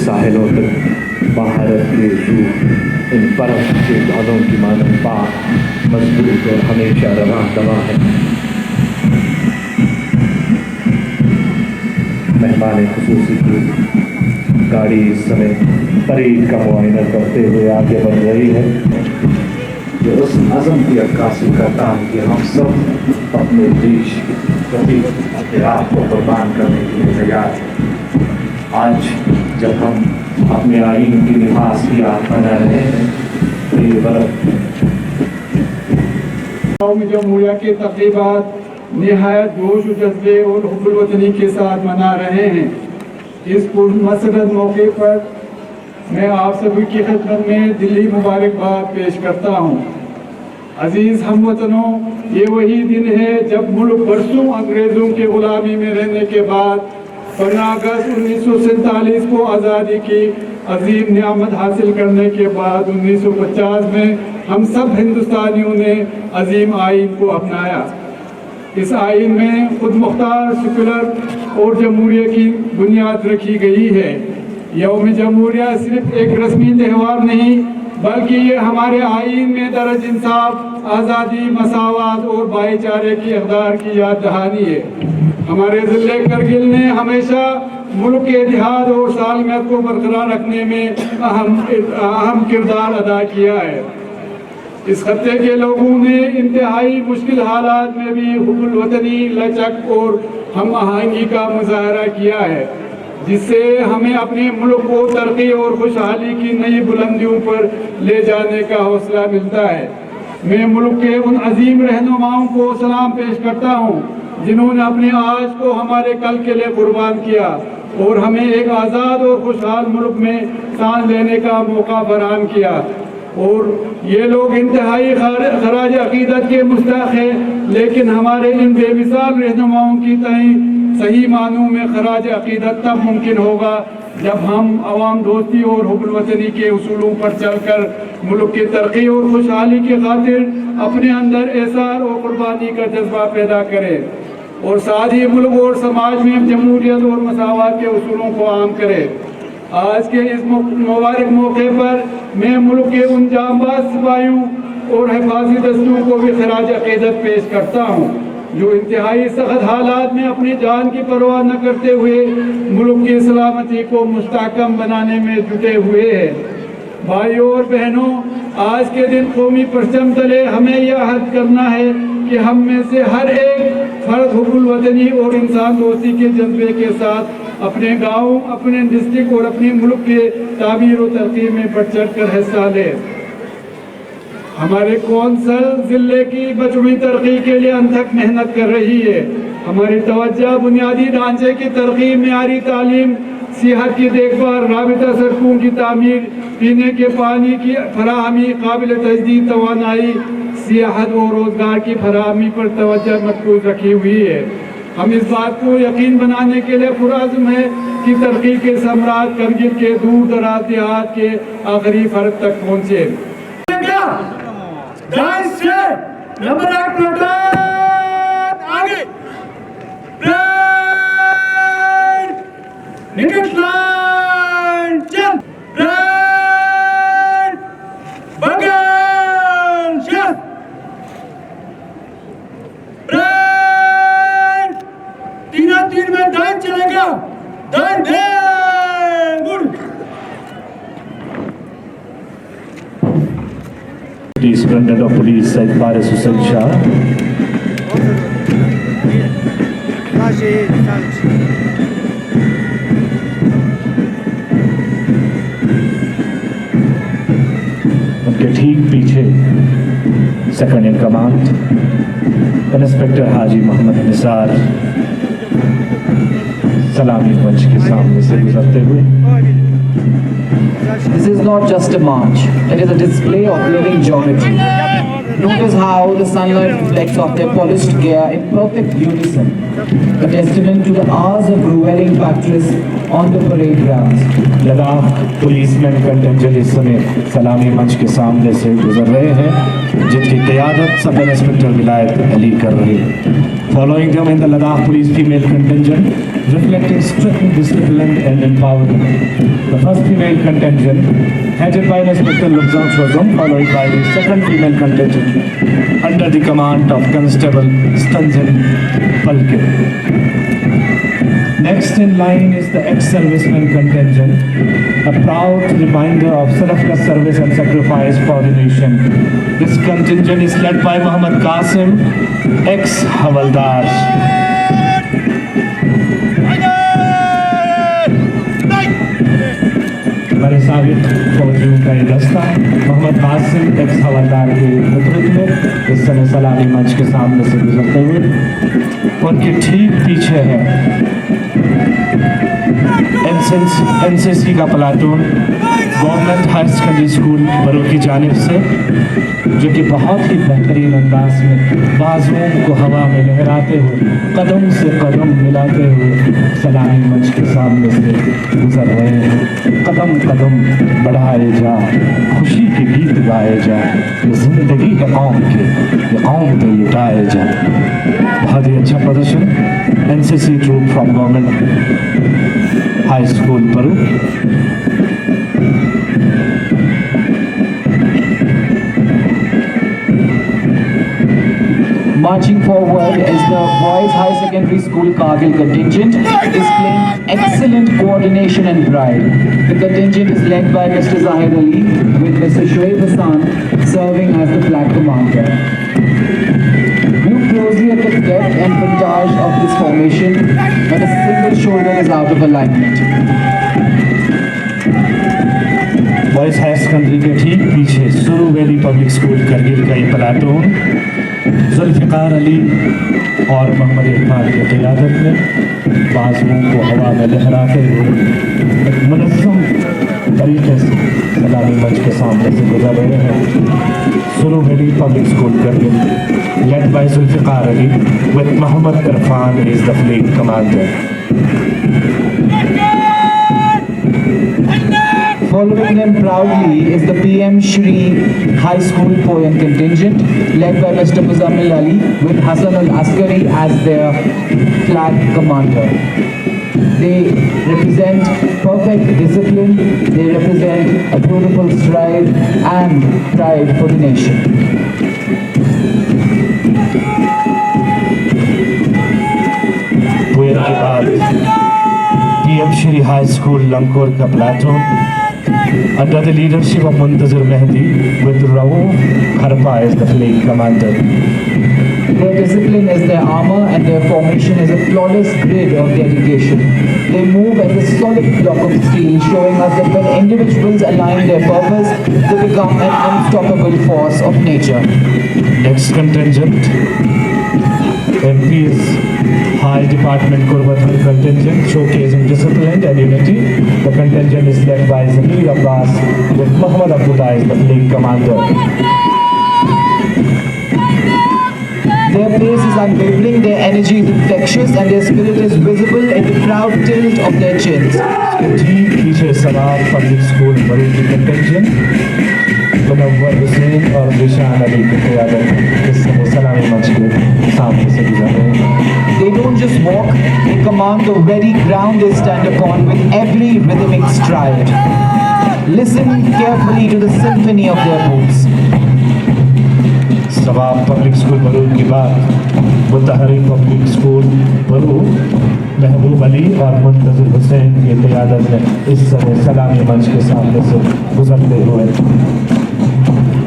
साहिलों तक महारत के शूर इन बर्फ के धौलों की मानव पाक मजबूत और हमेशा रवा दवा है। मेहमान खुसूसी की गाड़ी इस समय परेड का मुआयना करते हुए आगे बढ़ रही है, जो उस अज़म की अक्कासी करता है कि हम सब अपने देश के प्रति अपने आप को कुर्बान करने के लिए तैयार हैं। आज जब हम अपने आईन की लिबास की याद बना रहे हैं तो ये बर्फ जमहूरिया के तक़रीबात निहायत जोश व जज्बे और हुब्बुल वतनी के साथ मना रहे हैं। इस पुरमसरत मौके पर मैं आप सभी की खिदमत में दिली मुबारकबाद पेश करता हूँ। अजीज़ हमवतनों, ये वही दिन है जब मुल्क बरसों अंग्रेज़ों के ग़ुलामी में रहने के बाद 15 अगस्त 1947 को आज़ादी की अजीम नियामत हासिल करने के बाद 1950 में हम सब हिंदुस्तानियों ने अजीम आइन को अपनाया। इस आइन में खुद मुख्तार, सेकुलर और जमहूरिया की बुनियाद रखी गई है। यौम जमहूरिया सिर्फ एक रस्मी त्यौहार नहीं, बल्कि ये हमारे आइन में दरज इंसाफ, आज़ादी, मसावत और भाईचारे की इक़दार की याद दहानी है। हमारे ज़िले करगिल ने हमेशा मुल्क के इतिहाद और सालमियत को बरकरार रखने में अहम किरदार अदा किया है। इस खत्ते के लोगों ने इंतहाई मुश्किल हालात में भी हुब्बुल वतनी, लचक और हम आहंगी का मुजाहरा किया है, जिससे हमें अपने मुल्क को तरक्की और खुशहाली की नई बुलंदियों पर ले जाने का हौसला मिलता है। मैं मुल्क के उन अजीम रहनुमाओं को सलाम पेश करता हूँ जिन्होंने अपने आज को हमारे कल के लिए कुर्बान किया और हमें एक आज़ाद और खुशहाल मुल्क में सांस लेने का मौका फराहम किया। और ये लोग इंतहाई खराज अकीदत के मुस्तहक़ हैं, लेकिन हमारे इन बेमिसाल रहनुमाओं की तय सही मानों में खराज अकीदत तब मुमकिन होगा जब हम अवाम दोस्ती और हुब्बुल वतनी के उसूलों पर चलकर मुल्क की तरक्की और खुशहाली की खातिर अपने अंदर एहसास और कुर्बानी का जज्बा पैदा करें और साथ ही मुल्क और समाज में जमहूरियत और मसावत के उसूलों को आम करें। आज के इस मुबारक मौके पर मैं मुल्क के उन जांबाज सिपाहियों और हिफाजी दस्तों को भी खराज अकीदत पेश करता हूँ जो इंतहाई सख्त हालात में अपनी जान की परवाह न करते हुए मुल्क की सलामती को मुस्तहकम बनाने में जुटे हुए हैं। भाइयों और बहनों, आज के दिन कौमी परचम तले हमें यह अहद करना है कि हम में से हर एक फर्द हुब्बुल वतनी और इंसान दोस्ती के जज्बे के साथ अपने गाँव, अपने डिस्ट्रिक्ट और अपने मुल्क के तामीर और तरक्की में बढ़ चढ़ कर हिस्सा ले। हमारे कौंसल ज़िले की बजरूरी तरक्की के लिए अनथक मेहनत कर रही है। हमारी तवज्जो बुनियादी ढांचे की तरक्की, मेयारी तालीम, सेहत की देखभाल, राबिता सड़कों की तामीर, पीने के पानी की फराहमी, काबिल तजदीद तवानाई, सियाहत और रोज़गार की फराहमी पर तवज्जो मरकूज़ रखी हुई है। हम इस बात को यकीन बनाने के लिए पुरअज़्म है कि तरक्की के समरात करगिल के दूर दराज देहात के आखिरी फर्द तक पहुँचे। नंबर 1 प्लेटन आगे, निकट लाइन चल, बगल चल, तीन में दाएं चलेगा, दाएं मुड़। Superintendent of Police Said Faris Hussain Shah. उनके ठीक पीछे सेकंड इन कमांड इंस्पेक्टर हाजी मोहम्मद निसार सलामी मंच के सामने से गुजरते हुए। This is not just a march, it is a display of living geometry. Notice how the sunlight reflects off their polished gear in perfect unison, a testament to the hours of grueling practice on the parade grounds. Ladakh policeman contingent इस समय सलामी मंच के सामने से गुजर रहे हैं, जिनकी क़यादत सब इंस्पेक्टर विलायत अली कर रहे हैं। Following them in the Ladakh Police female contingent, reflecting strict discipline and empowerment. The first female contingent, headed by Inspector Lubzang Chozum, followed by the second female contingent, under the command of Constable Stanzan Palkin. Next in line is the ex-serviceman contingent, a proud reminder of selfless service and sacrifice for the nation. This contingent is led by Muhammad Qasim, ex-Havaldar. हमारे साबिक फौजियों का ये दस्ता Mohammad Qasim x हवलदार के नेतृत्व में इस समय सलामी मंच के सामने से गुजरते हुए उनके ठीक पीछे है एनसीसी का platoon government higher secondary school Baru की जानिब से, जो कि बहुत ही बेहतरीन अंदाज में बाजुओं को हवा में लहराते हुए कदम से कदम मिलाते हुए सलामी मंच के सामने से गुजर रहे हैं। कदम कदम बढ़ाए जा, खुशी के गीत गाए जा, ये जिंदगी है कौम के, ये कौम पे लुटाए जा। बहुत ही अच्छा प्रदर्शन NCC troop from government high school Baru. Marching forward is the Boys High Secondary School Kargil contingent, displaying excellent coordination and pride. The contingent is led by Mr. Zahid Ali, with Mr. Shoaib Hassan serving as the flag commander. Look closely at the depth and frontage of this formation when a single shoulder is out of alignment. Boys higher secondary के ठीक पीछे सुरू valley public school Kargil का ये platoon Zulfikar Ali और मोहम्मद इरफान की क़ियादत में बाजुओं को हवा में लहराते हुए एक मुनज़्ज़म तरीके से सलामी मंच के सामने से गुजर रहे हैं। Suru valley public school Kargil, led by Zulfikar Ali with Mohammad Irfan is the fleet commander. Following them proudly is the PM Shri High School Poem contingent, led by Mr. Muzammil Ali, with Hassan al-Askari as their flag commander. They represent perfect discipline, they represent a beautiful stride and pride for the nation. Poem के बाद PM Shri High School Lankur का platoon under the leadership of Muntazir Mehdi with Raouf Kharpa as the flag commander. Their discipline is their armor and their formation is a flawless grid of dedication. They move as a solid block of steel, showing us that when individuals align their purpose, they become an unstoppable force of nature. Next contingent, MP's High Department Kurbatul contingent, showcasing discipline and unity. The contingent is led by Zamir Abbas with Muhammad Abdullah as the flag commander. Their pace is unwavering, their energy is infectious, and their spirit is visible in the proud tilt of their chins. ठीक पीछे सवार public school Baru की contention Munawwar Hussain और निशान अली की क़ियादत इस समय सलामी मंच के सामने से गुजर रहे हैं। They don't just walk, they command the very ground they stand upon with every rhythmic stride. Listen carefully to the symphony of their boots. सवाब पब्लिक स्कूल बरू के बाद मुतहरी पब्लिक स्कूल बरू महबूब अली और मुंतज़िर हुसैन की क़ियादत में इस समय सलामी मंच के सामने से गुजरते हुए।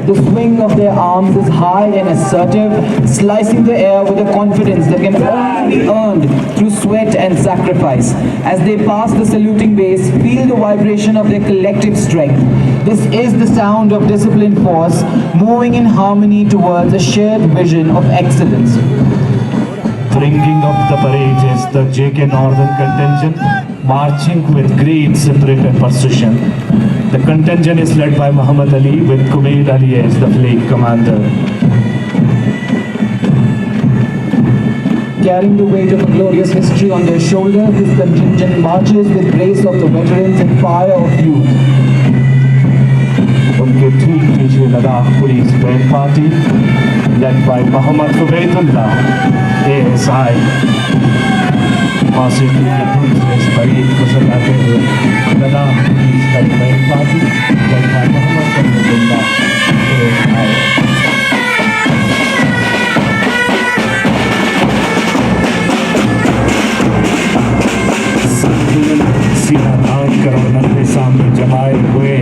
The swing of their arms is high and assertive, slicing the air with a confidence that can only be earned through sweat and sacrifice. As they pass the saluting base, feel the vibration of their collective strength. This is the sound of disciplined force, moving in harmony towards a shared vision of excellence. Bringing up the parade is the JK Northern contingent, marching with great spirit and precision. The contingent is led by Muhammad Ali with Kumail Ali as the flag commander. Carrying the weight of a glorious history on their shoulders, this contingent marches with grace of the veterans and fire of youth. उनके ठीक पीछे Ladakh police band party led by Mohammad Ubaidullah ASI मौसीकी की धुन से इस parade को सजाते हुए लद्दाख पुलिस का band party led by Mohammad Ubaidullah ASI सीधा तान कर नंदे सामने जमाए हुए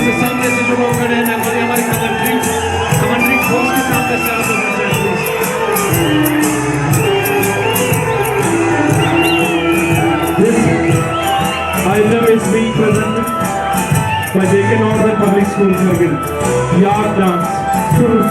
ये सामने से जो लोग खड़े हैं ना कोई हमारी कमेंट्री फोर्स के सामने से आप लोग खड़े हैं This item is being presented by JK Northern Public School Circle. Yard dance. Suru.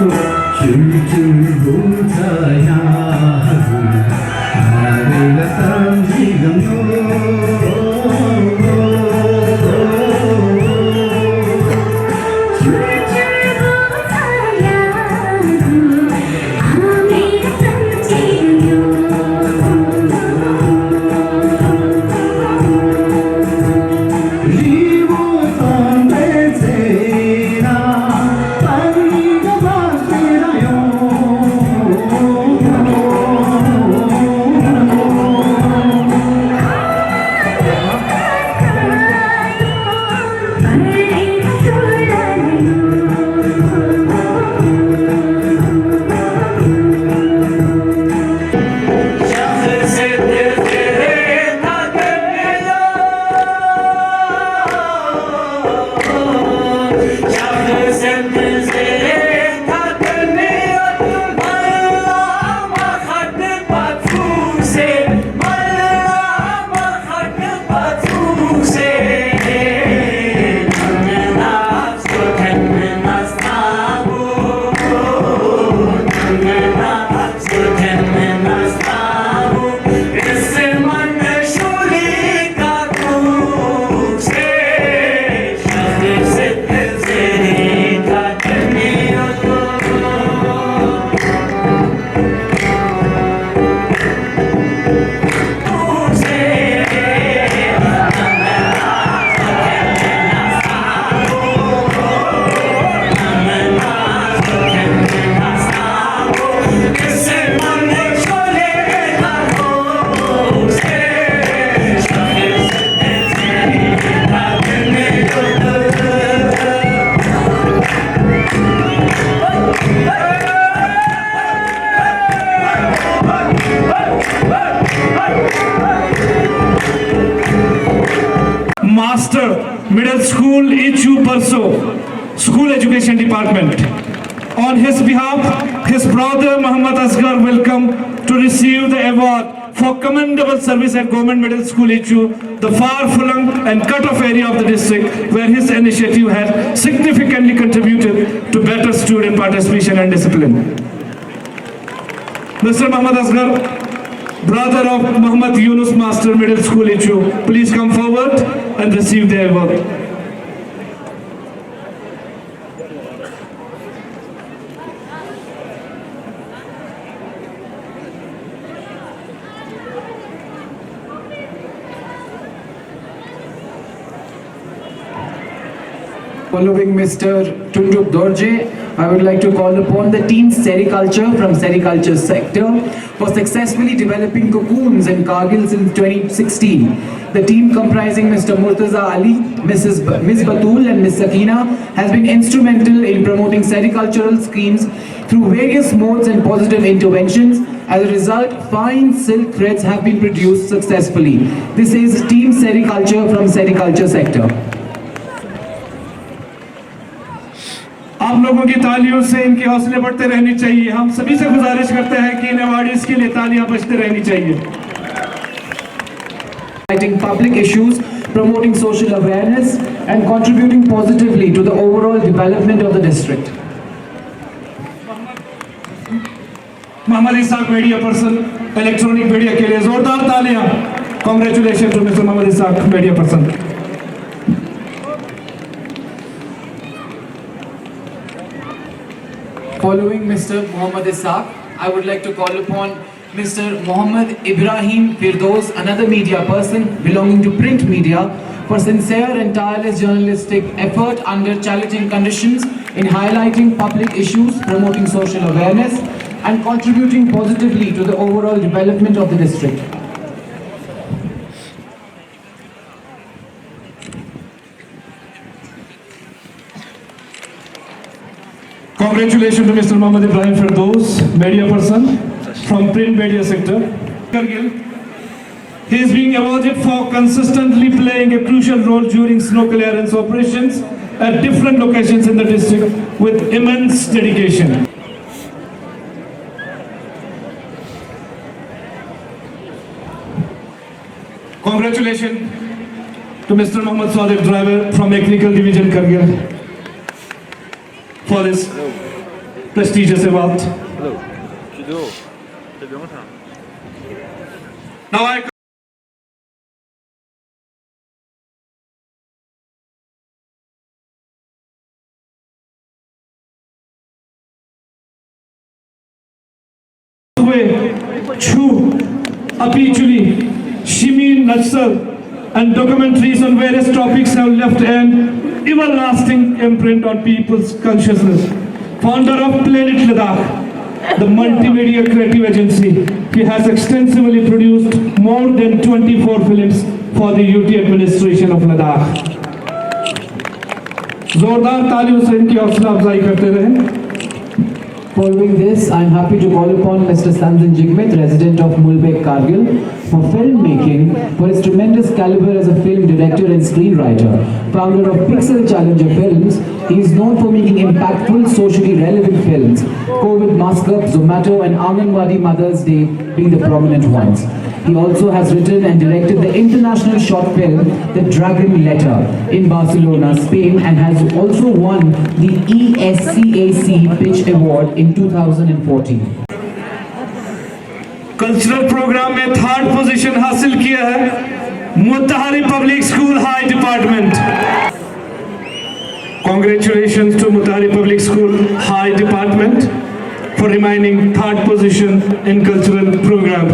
Master Middle School Ichu Parso, School Education Department. On his behalf, his brother Muhammad Asghar will come to receive the award for commendable service at Government Middle School Ichu, the far-flung and cut-off area of the district where his initiative had significantly contributed to better student participation and discipline. Mr. Muhammad Asghar, brother of Muhammad Yunus Master Middle School Ichu, please come forward and receive the award. Following Mr. Tunduk Dorje, I would like to call upon the team Sericulture from Sericulture sector for successfully developing cocoons in Kargil since 2016. The team comprising Mr. Murtaza Ali, Ms. Batul and Ms. Sakina has been instrumental in promoting sericultural schemes through various modes and positive interventions. As a result, fine silk threads have been produced successfully. This is team Sericulture from Sericulture sector. आप लोगों की तालियों से इनके हौसले बढ़ते रहनी चाहिए। हम सभी से गुजारिश करते हैं कि इन अवार्डीज के लिए तालियां बजती रहनी चाहिए। Highlighting public issues, promoting social awareness, and contributing positively to the overall development of the district. Mohammad Isaq media person, electronic media के लिए जोरदार तालियां। Congratulation to mister Mohammad Isaq media person. Following Mr. Mohammad Isaaq, I would like to call upon Mr. Mohammad Ibrahim Firdaus, another media person belonging to print media, for sincere and tireless journalistic effort under challenging conditions in highlighting public issues, promoting social awareness, and contributing positively to the overall development of the district. Congratulations to Mr. Mohammad Ibrahim Firdaus, media person from print media sector. Kargil. He is being awarded for consistently playing a crucial role during snow clearance operations at different locations in the district with immense dedication. Congratulations to Mr. Mohammad Sadiq, driver from Mechanical Division Kargil, for this prestigious award. Now I Chu, Apichuli, Shimi Natsal, and documentaries on various topics have left an everlasting imprint on people's consciousness. Founder of Planet Ladakh, the multimedia creative agency, he has extensively produced more than 24 films for the UT administration of Ladakh. जोरदार तालियों से इनकी हौसला अफजाई करते रहें। Following this, I am happy to call upon Mr. Sanjan Jigmit, resident of Mulbek, Kargil, for filmmaking, for his tremendous caliber as a film director and screenwriter. Founder of Pixel Challenger Films, he is known for making impactful, socially relevant films, COVID Mask Up, Zomato, and Anganwadi Mother's Day being the prominent ones. He also has written and directed the international short film The Dragon Letter in Barcelona, Spain, and has also won the ESCAC Pitch Award in 2014. Cultural programme में third position हासिल किया है Muttahari public school high department. Congratulations to Muttahari Public School High Department for remaining third position in cultural program.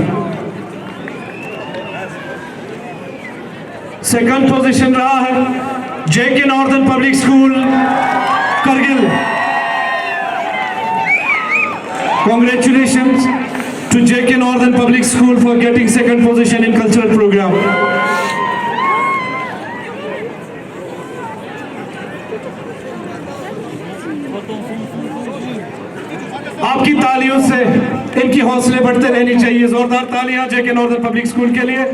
Second position रहा है JK Northern Public School Kargil. Congratulations to JK Northern Public School for getting second position in cultural program. आपकी तालियों से इनकी हौसले बढ़ते रहनी चाहिए। जोरदार तालियां JK Northern Public School के लिए।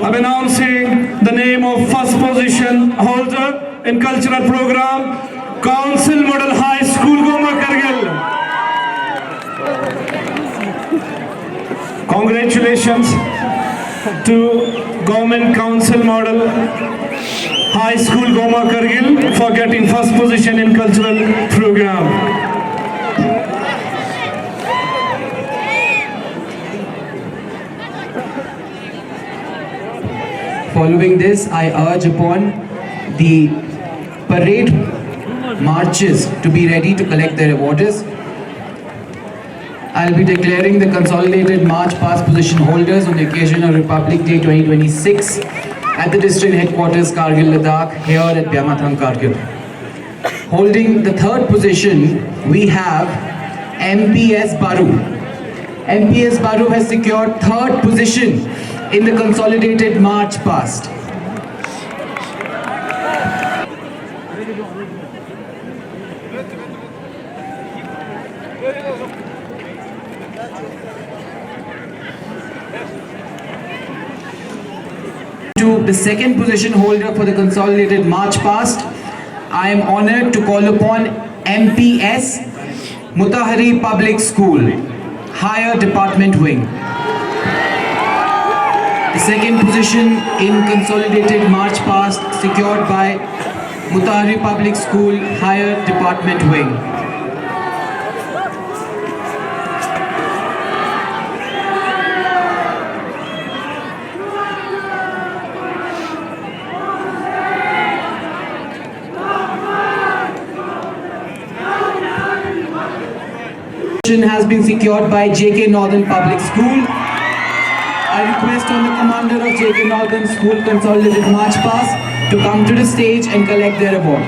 I'm announcing the name of first position holder in cultural program, Council Model High School, Goma Kargil. Congratulations to Government Council Model High School, Goma Kargil for getting first position in cultural program. Following this, I urge upon the parade marches to be ready to collect their awards. I'll be declaring the consolidated march past position holders on the occasion of Republic Day 2026 at the district headquarters Kargil, Ladakh, here at Byamathang, Kargil. Holding the third position, we have MPS Baru. MPS Baru has secured third position in the consolidated march past. To the second position holder for the consolidated march past, I am honored to call upon MPS Mutahari Public School, Higher Department Wing. The second position in consolidated march past secured by Mutahari Public School, Higher Department Wing. Has been secured by JK Northern Public School. I request on the commander of JK Northern School Consolidated March Past to come to the stage and collect their award.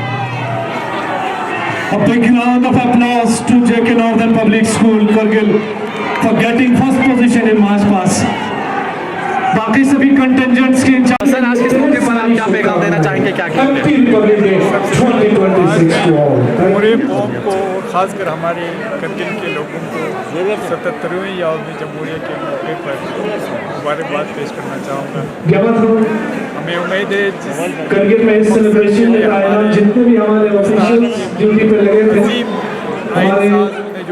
A big round of applause to JK Northern Public School, Kargil, for getting first position in March Past. बाकी सभी कंटेंजेंट्स के in charge sir, आज के मौके पर आप क्या पैगाम देना चाहेंगे, क्या पूरे कौम को, खासकर हमारे करगिल के लोगों को 77वीं यौम जमहूरिया के मौके पर मुबारकबाद पेश करना चाहूँगा। हमें उम्मीद है करगिल में इस सेलिब्रेशन में आए जितने भी हमारे ऑफिशियल्स ड्यूटी पे लगे थे, हमारे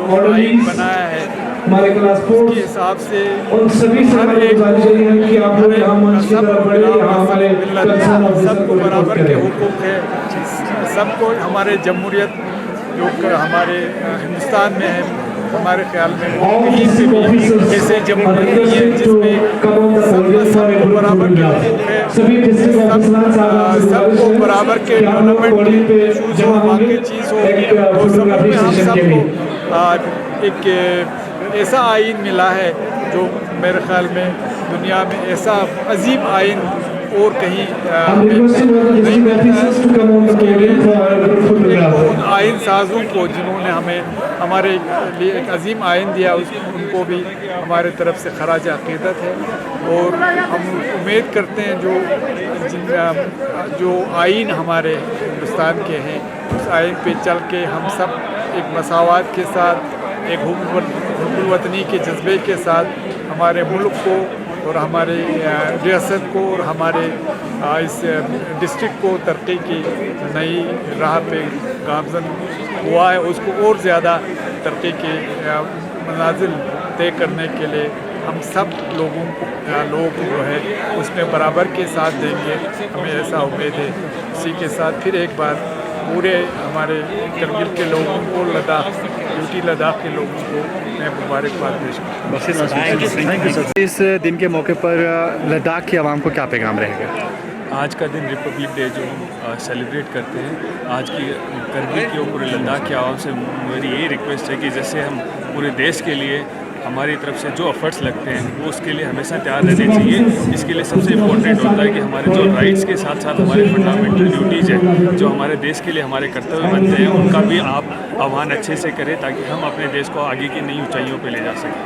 ऑर्डरलीज बनाया है हमारे क्लास फोर्स के हिसाब से उन सभी से हमारी गुजारिश है कि आप लोग यहाँ मंच की तरफ बढ़े, यहाँ हमारे कंसर्न ऑफिसर सबको को बराबर रिपोर्ट के करें। हुकूक है, सबको हमारे जमहूरियत जो हमारे हिंदुस्तान में है, हमारे ख्याल में कहीं से भी ऐसे जमहूरियत नहीं है जिसमें सबको बराबर के हुकूक है, सबको बराबर के डेवलपमेंट के इशूज़ हो, बाकी चीज़ हो, तो सब में हम सबको एक ऐसा आइन मिला है जो मेरे ख्याल में दुनिया में ऐसा अजीम आइन और कहीं नहीं मिलता है। उन आइन साजों को जिन्होंने हमें हमारे लिए एक अजीम आइन दिया, उनको भी हमारे तरफ से खराज अक़ीदत है और हम उम्मीद करते हैं जो आइन हमारे हिंदुस्तान के हैं उस आइन पे चल के हम सब एक मसावात के साथ, एक हुब्बुल वतनी के जज्बे के साथ हमारे मुल्क को और हमारे रियासत को और हमारे इस डिस्ट्रिक्ट को तरक्की की नई राह पे गामज़न हुआ है, उसको और ज़्यादा तरक्की के मनाजिल तय करने के लिए हम सब लोग जो है उसमें बराबर के साथ देंगे, हमें ऐसा उम्मीद है। इसी के साथ फिर एक बार पूरे हमारे करगिल के लोगों को, लद्दाख के लोगों को मैं मुबारकबाद पेश करता हूँ। इस दिन के मौके पर लद्दाख की आवाम को क्या पैगाम रहेगा? आज का दिन रिपब्लिक डे जो हम सेलिब्रेट करते हैं, आज की करगिल की और पूरे लद्दाख की आवाम से मेरी यही रिक्वेस्ट है कि जैसे हम पूरे देश के लिए हमारी तरफ से जो एफर्ट्स लगते हैं वो उसके लिए हमेशा तैयार रहने चाहिए। इसके लिए सबसे इम्पोर्टेंट होता है कि हमारे जो राइट्स के साथ साथ हमारे फंडामेंटल ड्यूटीज़ हैं, जो हमारे देश के लिए हमारे कर्तव्य बनते हैं, उनका भी आप आह्वान अच्छे से करें ताकि हम अपने देश को आगे की नई ऊंचाइयों पे ले जा सकें।